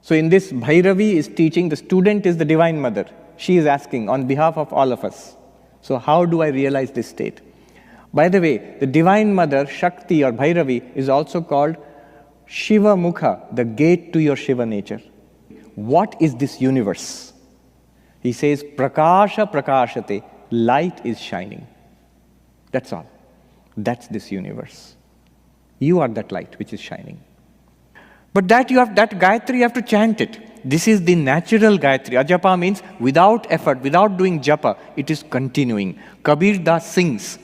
So in this, Bhairavi is teaching, the student is the Divine Mother. She is asking on behalf of all of us. So how do I realize this state? By the way, the Divine Mother, Shakti or Bhairavi, is also called Shiva Mukha, the gate to your Shiva nature. What is this universe? He says, Prakasha Prakashate, light is shining. That's all. That's this universe. You are that light which is shining. But that Gayatri, you have to chant it. This is the natural Gayatri. Ajapa means without effort, without doing japa, it is continuing. Kabir Das sings.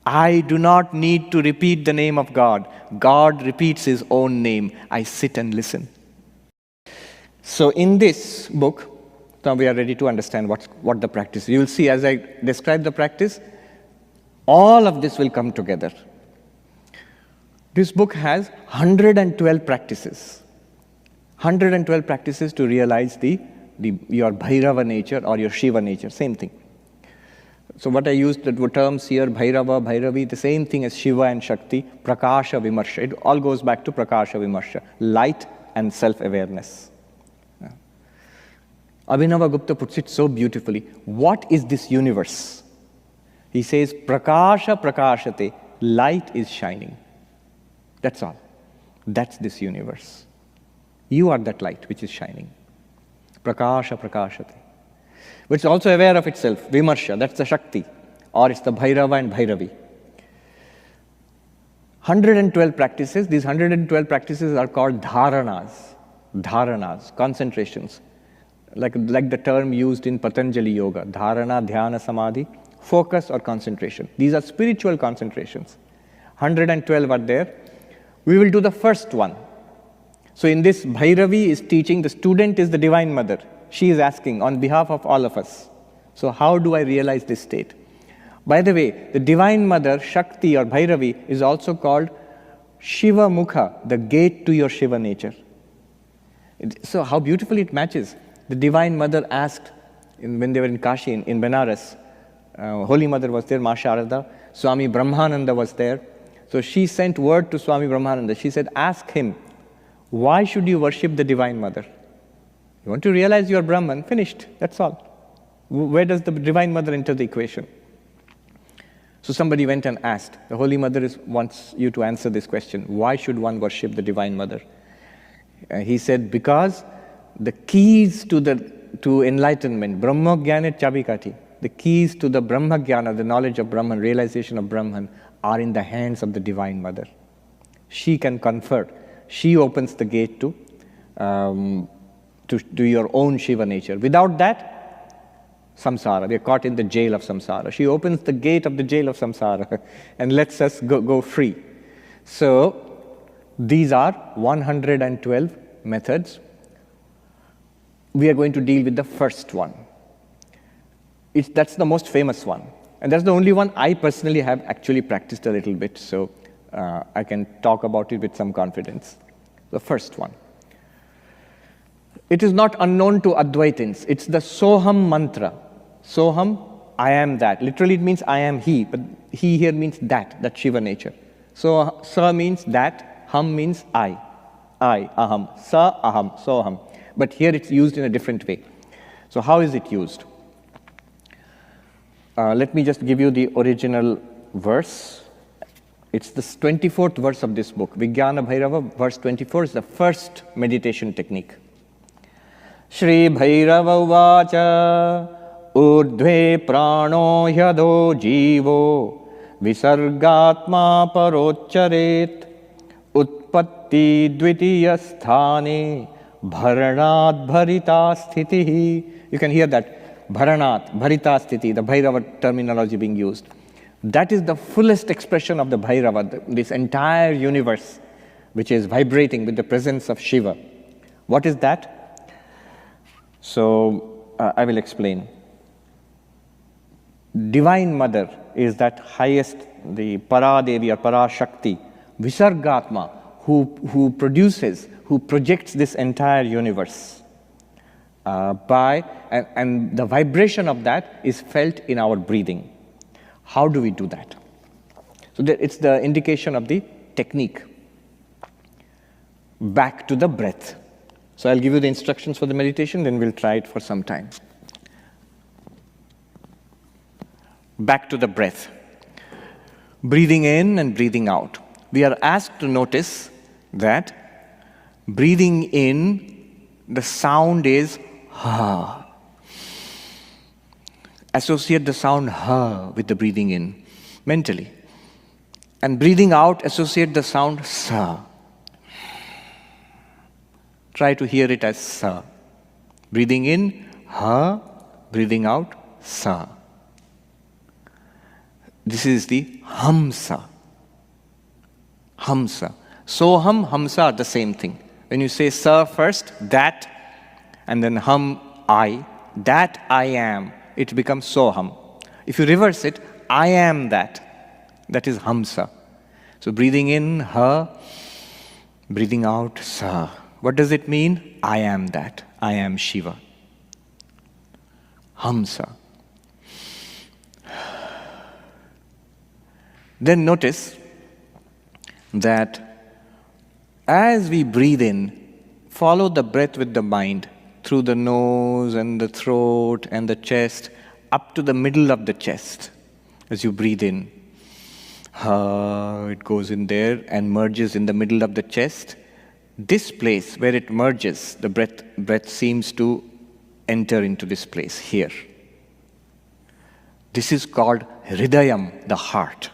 I do not need to repeat the name of God. God repeats his own name. I sit and listen. So in this book, now we are ready to understand what the practice is. You will see as I describe the practice, all of this will come together. This book has 112 practices. 112 practices to realize your Bhairava nature or your Shiva nature, same thing. So what I used, the terms here, Bhairava, Bhairavi, the same thing as Shiva and Shakti, Prakasha, Vimarsha. It all goes back to Prakasha, Vimarsha, light and self-awareness. Abhinava Gupta puts it so beautifully. What is this universe? He says, Prakasha Prakashate, light is shining. That's all. That's this universe. You are that light which is shining. Prakasha Prakashate. But it's also aware of itself. Vimarsha, that's the Shakti. Or it's the Bhairava and Bhairavi. 112 practices. These 112 practices are called dharanas. Dharanas, concentrations. Like the term used in Patanjali Yoga. Dharana, Dhyana, Samadhi. Focus or concentration. These are spiritual concentrations. 112 are there. We will do the first one. So in this, Bhairavi is teaching, the student is the Divine Mother. She is asking on behalf of all of us. So how do I realize this state? By the way, the Divine Mother, Shakti or Bhairavi, is also called Shiva Mukha, the gate to your Shiva nature. So how beautifully it matches. The Divine Mother asked, when they were in Kashi, in Benares, Holy Mother was there, Ma Sharada, Swami Brahmananda was there. So she sent word to Swami Brahmananda. She said, ask him, why should you worship the Divine Mother? You want to realize you are Brahman, finished, that's all. Where does the Divine Mother enter the equation? So somebody went and asked, the Holy Mother wants you to answer this question, why should one worship the Divine Mother? He said, because the keys to enlightenment, Brahma Jnana Chabikati, the keys to the Brahma Jnana, the knowledge of Brahman, realization of Brahman, are in the hands of the Divine Mother. She can confer. She opens the gate to your own Shiva nature. Without that, samsara. We are caught in the jail of samsara. She opens the gate of the jail of samsara and lets us go free. So, these are 112 methods. We are going to deal with the first one. That's the most famous one. And that's the only one I personally have actually practiced a little bit. So, I can talk about it with some confidence. The first one. It is not unknown to Advaitins. It's the Soham mantra. Soham, I am that. Literally it means I am he, but he here means that Shiva nature. So, Sa means that, Ham means I, Aham. Sa, Aham, Soham. But here it's used in a different way. So how is it used? Let me just give you the original verse. It's the 24th verse of this book. Vijnana Bhairava, verse 24 is the first meditation technique. Shri Bhairava Vacha Urdhve Prano Yado Jivo Visargatma Parocharet Utpatti Dvitiya Sthane Bharanat Bharita Sthitihi. You can hear that. Bharanat, Bharita Sthiti, the Bhairava terminology being used. That is the fullest expression of the Bhairava, this entire universe which is vibrating with the presence of Shiva. What is that? So, I will explain. Divine Mother is that highest, the Paradevi or Parashakti, Visargatma, who produces, who projects this entire universe. And the vibration of that is felt in our breathing. How do we do that? So it's the indication of the technique. back to the breath. So I'll give you the instructions for the meditation, then we'll try it for some time. Back to the breath. Breathing in and breathing out. We are asked to notice that breathing in, the sound is ha. Associate the sound ha with the breathing in mentally. And breathing out, associate the sound sa. Try to hear it as sa. Breathing in, ha. Breathing out, sa. This is the hamsa. Hamsa. Soham, hamsa are the same thing. When you say sa first, that, and then hum, I, that I am, it becomes soham. If you reverse it, I am that. That is hamsa. So breathing in, ha, breathing out, sa. What does it mean? I am that. I am Shiva. Hamsa. Then notice that as we breathe in, follow the breath with the mind through the nose and the throat and the chest up to the middle of the chest. As you breathe in, it goes in there and merges in the middle of the chest. This place where it merges, the breath seems to enter into this place here. This is called Hridayam, the heart.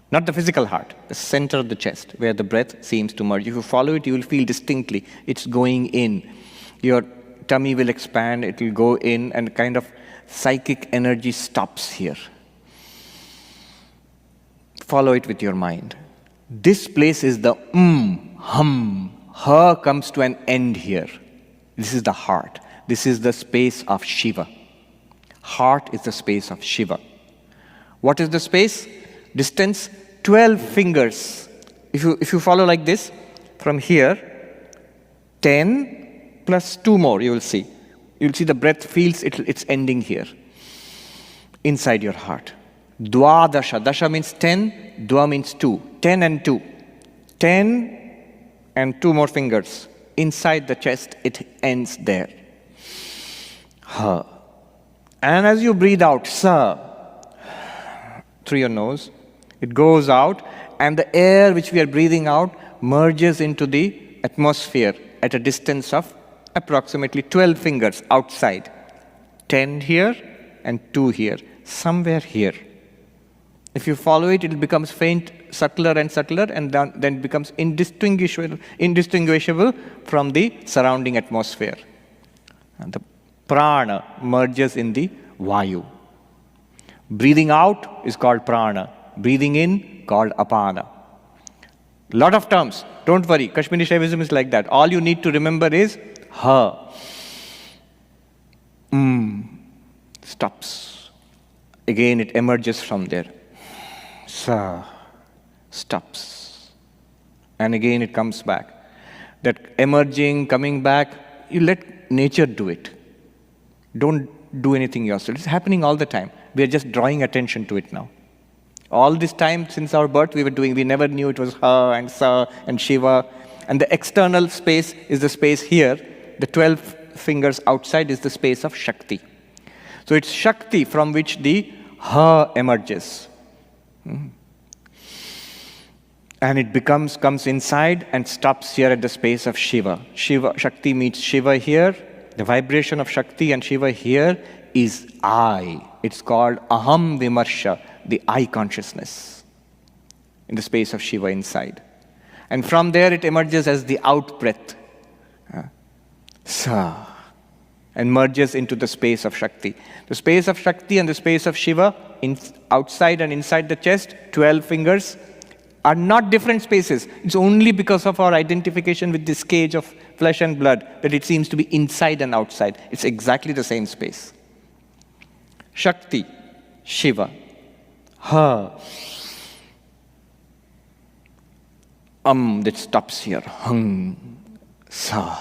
Not the physical heart, the center of the chest, where the breath seems to merge. If you follow it, you will feel distinctly it's going in. Your tummy will expand, it will go in, and kind of psychic energy stops here. Follow it with your mind. This place is the hum. Ha comes to an end here. This is the heart. This is the space of Shiva. Heart is the space of Shiva. What is the space? Distance 12 fingers. If you follow like this, from here, 10 plus 2 more, you will see. You will see the breath feels it's ending here, inside your heart. Dwadasha. Dasha means 10, Dwa means 2. 10 and 2. 10 and 2 more fingers. Inside the chest, it ends there. Ha. And as you breathe out, sa, through your nose, it goes out, and the air which we are breathing out merges into the atmosphere at a distance of approximately 12 fingers outside. 10 here and 2 here, somewhere here. If you follow it, it becomes faint, subtler and subtler, and then it becomes indistinguishable from the surrounding atmosphere. And the prana merges in the vayu. Breathing out is called prana. Breathing in, called apana. Lot of terms. Don't worry. Kashmiri Shaivism is like that. All you need to remember is ha. Stops. Again, it emerges from there. Sa. Stops. And again, it comes back. That emerging, coming back, you let nature do it. Don't do anything yourself. It's happening all the time. We are just drawing attention to it now. All this time since our birth we never knew it was Ha and Sa and Shiva. And the external space is the space here. The 12 fingers outside is the space of Shakti. So it's Shakti from which the Ha emerges. And it comes inside and stops here at the space of Shiva. Shakti meets Shiva here. The vibration of Shakti and Shiva here is I. It's called Aham Vimarsha, the I consciousness, in the space of Shiva inside. And from there it emerges as the out breath, Sa, and merges into the space of Shakti. The space of Shakti and the space of Shiva, outside and inside the chest, 12 fingers, are not different spaces. It's only because of our identification with this cage of flesh and blood that it seems to be inside and outside. It's exactly the same space. Shakti, Shiva, Ha, that stops here, Hum, Sa.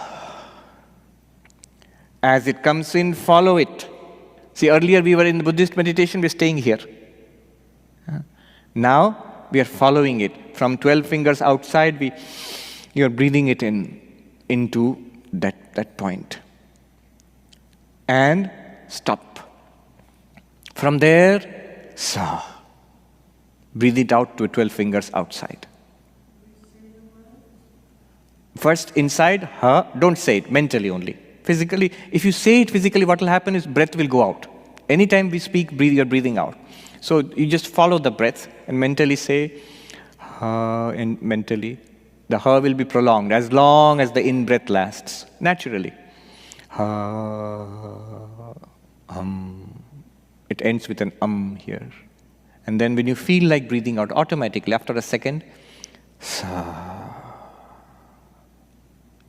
As it comes in, follow it. See, earlier we were in the Buddhist meditation, we're staying here. Now, we are following it. From 12 fingers outside, you're breathing it in. into that point. And stop. From there, sa. Breathe it out to 12 fingers outside. First inside, ha. Don't say it, mentally only. Physically, if you say it physically, what will happen is breath will go out. Anytime we speak, you're breathing out. So you just follow the breath and mentally say, ha, and mentally. The ha will be prolonged as long as the in-breath lasts, naturally. Ha, It ends with an here. And then when you feel like breathing out, automatically, after a second, sa,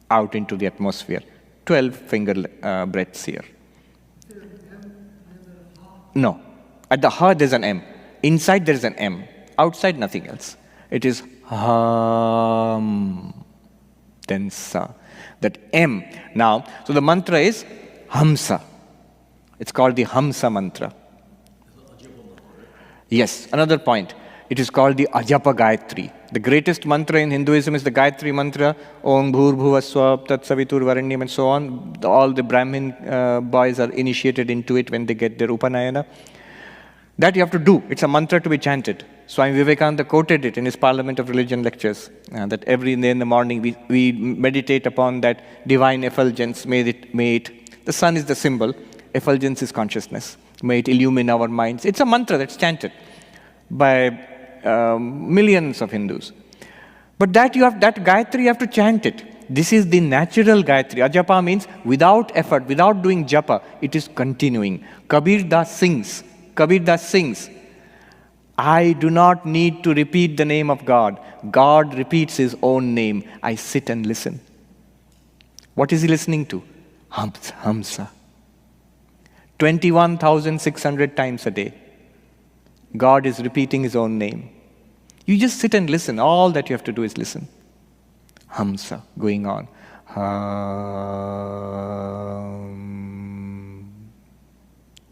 out into the atmosphere. 12 finger breaths here. No. At the ha, there's an M. Inside, there's an M. Outside, nothing else. It is hum, then sa. That M. Now, so the mantra is Hamsa. It's called the Hamsa mantra. Yes, another point. It is called the Ajapa Gayatri. The greatest mantra in Hinduism is the Gayatri mantra. Om Bhur Bhuva Swap Tat Savitur Varanyam and so on. All the Brahmin boys are initiated into it when they get their Upanayana. That you have to do. It's a mantra to be chanted. Swami Vivekananda quoted it in his Parliament of Religion lectures. That every day in the morning we meditate upon that divine effulgence. May it. The sun is the symbol. Effulgence is consciousness. May it illumine our minds. It's a mantra that's chanted by millions of Hindus. But that Gayatri, you have to chant it. This is the natural Gayatri. Ajapa means without effort, without doing japa, it is continuing. Kabir Das sings, I do not need to repeat the name of God. God repeats his own name. I sit and listen. What is he listening to? Hamsa. 21,600 times a day. God is repeating his own name. You just sit and listen. All that you have to do is listen. Hamsa, going on.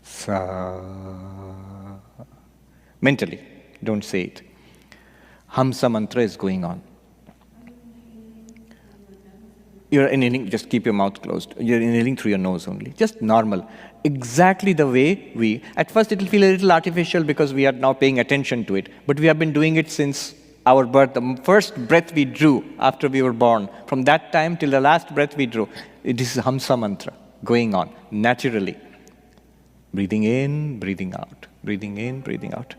Sa. Mentally, don't say it. Hamsa mantra is going on. You're inhaling, just keep your mouth closed. You're inhaling through your nose only. Just normal. Exactly the way at first it will feel a little artificial because we are now paying attention to it. But we have been doing it since our birth. The first breath we drew after we were born. From that time till the last breath we drew. This is Hamsa mantra going on naturally. Breathing in, breathing out. Breathing in, breathing out.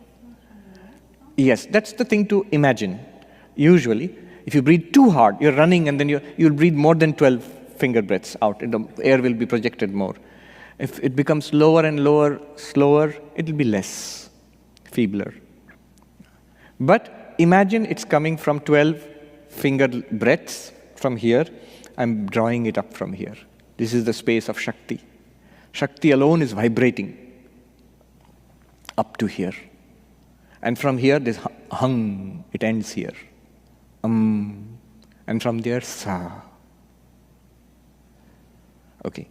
Yes, that's the thing to imagine. Usually, if you breathe too hard, you're running and then you'll breathe more than 12 finger breaths out. And the air will be projected more. If it becomes lower and lower, slower, it will be less, feebler. But imagine it's coming from 12 finger breaths from here. I'm drawing it up from here. This is the space of Shakti. Shakti alone is vibrating up to here. And from here, this hung, it ends here. And from there, sa. Okay.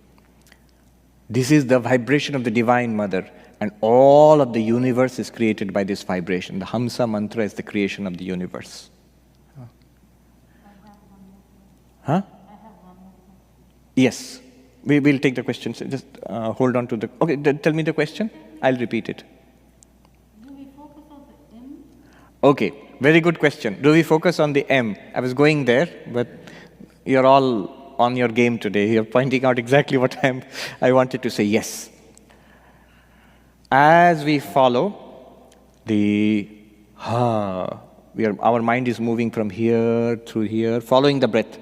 This is the vibration of the Divine Mother, and all of the universe is created by this vibration. The Hamsa mantra is the creation of the universe. Huh? Yes. We will take the question. So just hold on to the... Okay, tell me the question. I'll repeat it. Do we focus on the M? Okay, very good question. Do we focus on the M? I was going there, but you're all on your game today. You're pointing out exactly what I wanted to say. Yes. As we follow the our mind is moving from here through here, following the breath.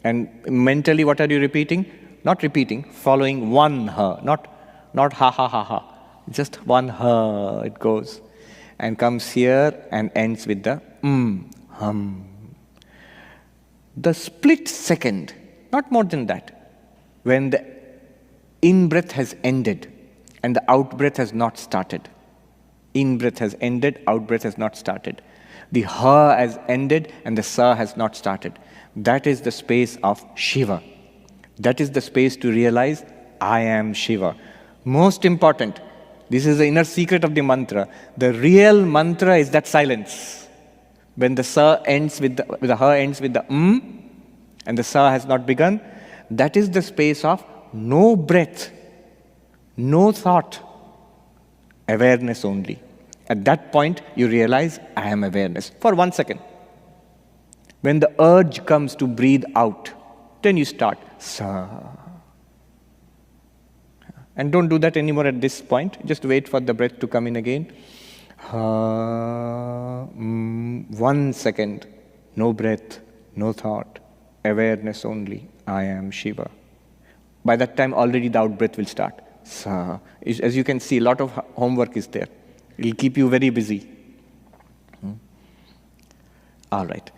And mentally, what are you repeating? Not repeating, following one ha, not ha ha ha ha. Just one ha, it goes. And comes here and ends with the hum. The split second, not more than that, when the in-breath has ended and the out-breath has not started. In-breath has ended, out-breath has not started. The ha has ended and the sa has not started. That is the space of Shiva. That is the space to realize, I am Shiva. Most important, this is the inner secret of the mantra. The real mantra is that silence. When the sa ends with the ha ends with the and the sa has not begun, that is the space of no breath, no thought, awareness only. At that point, you realize, I am awareness, for 1 second. When the urge comes to breathe out, then you start, sa. And don't do that anymore at this point. Just wait for the breath to come in again. 1 second, no breath, no thought, awareness only, I am Shiva. By that time, already the out-breath will start. Sa. As you can see, a lot of homework is there. It will keep you very busy. All right.